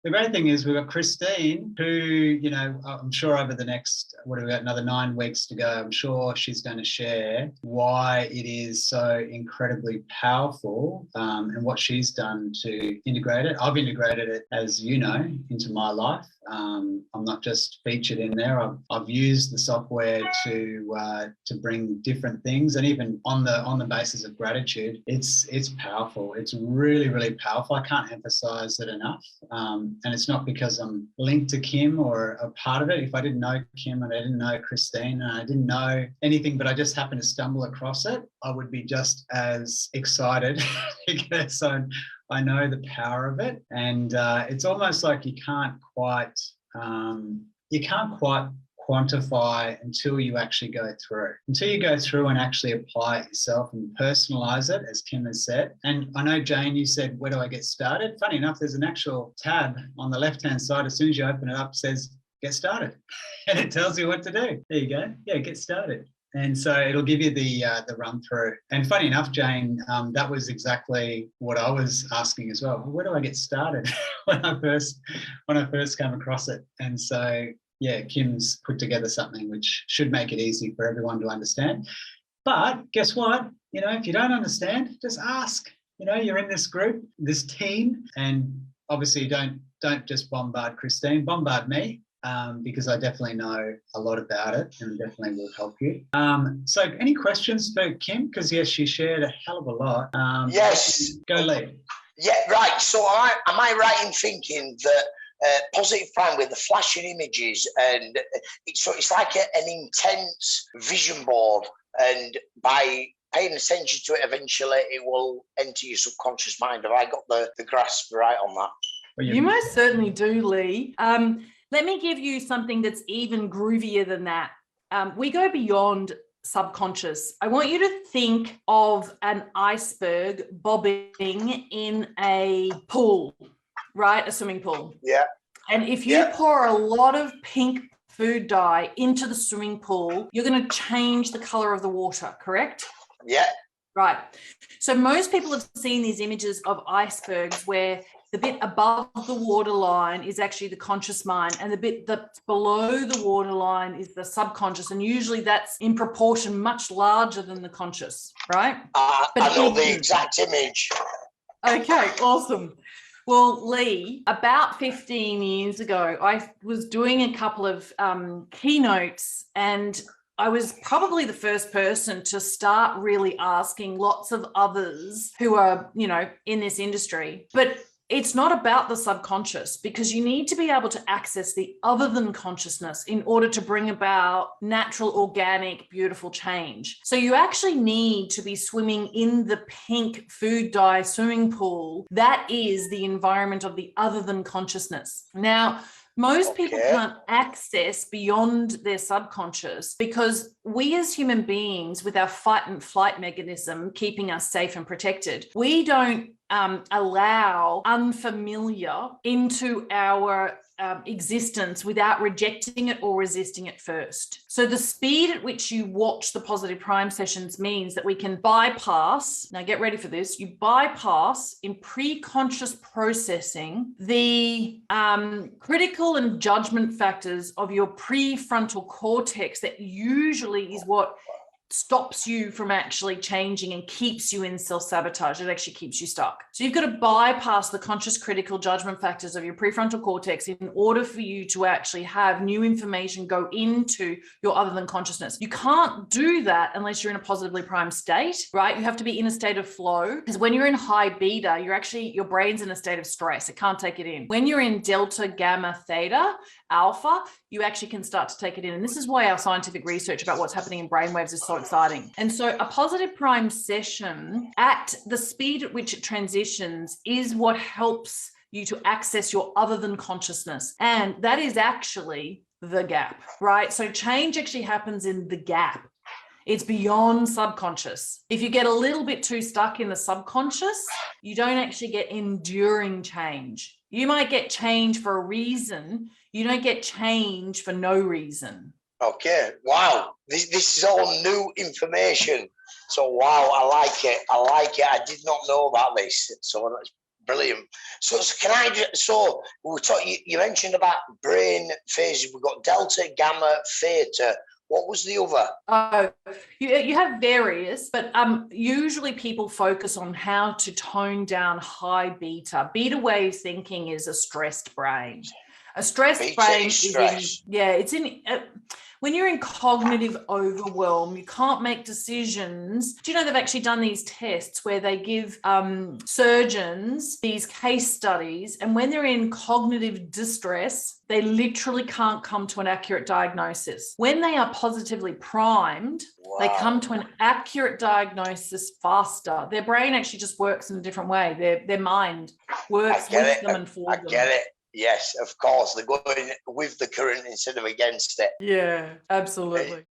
the great thing is we've got Christine, who, you know, I'm sure over the next, what have we got, another 9 weeks to go, I'm sure she's going to share why it is so incredibly powerful, and what she's done to integrate it. I've integrated it, as you know, into my life. I'm not just featured in there. I've used the software to bring different things, and even on the basis of gratitude, it's powerful. It's really, really powerful. I can't emphasize it enough. And it's not because I'm linked to Kim or a part of it. If I didn't know Kim and I didn't know Christine and I didn't know anything, but I just happened to stumble across it, I would be just as excited because I know the power of it. And it's almost like you can't quite quantify until you actually go through and actually apply it yourself and personalize it, as Kim has said. And I know, Jane, you said, where do I get started? Funny enough, there's an actual tab on the left-hand side. As soon as you open it up, it says, get started. And it tells you what to do. There you go. Yeah, get started. And so it'll give you the run through. And funny enough, Jane, that was exactly what I was asking as well. Where do I get started when I first came across it? And so, yeah, Kim's put together something which should make it easy for everyone to understand. But guess what? You know, if you don't understand, just ask. You know, you're in this group, this team, and obviously don't just bombard Christine, bombard me. Because I definitely know a lot about it and definitely will help you. So any questions for Kim? Because, yes, she shared a hell of a lot. Yes. Go, Lee. Yeah, right. So am I right in thinking that positive prime with the flashing images, and it's like an intense vision board, and by paying attention to it, eventually it will enter your subconscious mind. Have I got the grasp right on that? Well, you most certainly do, Lee. Let me give you something that's even groovier than that. We go beyond subconscious. I want you to think of an iceberg bobbing in a pool, right? A swimming pool. Yeah. And if you pour a lot of pink food dye into the swimming pool, you're going to change the color of the water, correct? Yeah. Right. So most people have seen these images of icebergs where the bit above the waterline is actually the conscious mind, and the bit that's below the waterline is the subconscious. And usually that's in proportion much larger than the conscious, right? I know the exact image. Okay, awesome. Well, Lee, about 15 years ago, I was doing a couple of keynotes, and I was probably the first person to start really asking lots of others who are, you know, in this industry. But it's not about the subconscious, because you need to be able to access the other than consciousness in order to bring about natural, organic, beautiful change. So you actually need to be swimming in the pink food dye swimming pool. That is the environment of the other than consciousness. Now, most people can't access beyond their subconscious because we as human beings, with our fight and flight mechanism keeping us safe and protected, we don't allow unfamiliar into our existence without rejecting it or resisting it first. So the speed at which you watch the positive prime sessions means that we can bypass, now get ready for this, you bypass in pre-conscious processing the critical and judgment factors of your prefrontal cortex that usually is what stops you from actually changing and keeps you in self-sabotage. It actually keeps you stuck. So you've got to bypass the conscious critical judgment factors of your prefrontal cortex in order for you to actually have new information go into your other than consciousness. You can't do that unless you're in a positively primed state, right? You have to be in a state of flow, because when you're in high beta, your brain's in a state of stress. It can't take it in. When you're in delta, gamma, theta, alpha, you actually can start to take it in. And this is why our scientific research about what's happening in brainwaves is so exciting. And so a positive prime session at the speed at which it transitions is what helps you to access your other than consciousness. And that is actually the gap, right? So change actually happens in the gap. It's beyond subconscious. If you get a little bit too stuck in the subconscious, you don't actually get enduring change. You might get change for a reason. You don't get change for no reason. Okay. Wow. This is all new information. So, wow, I like it. I did not know about this. So that's Brilliant. So can I just, so we were talking, you mentioned about brain phases. We've got delta, gamma, theta. What was the other? Oh, you have various, but usually people focus on how to tone down high beta. Beta wave thinking is a stressed brain. A stressed Beta brain is is stress. when you're in cognitive overwhelm, you can't make decisions. Do you know they've actually done these tests where they give surgeons these case studies, and when they're in cognitive distress, they literally can't come to an accurate diagnosis. When they are positively primed, they come to an accurate diagnosis faster. Their brain actually just works in a different way. Their mind works with them and for them. I get it. Yes, of course. They're going with the current instead of against it. Yeah, absolutely.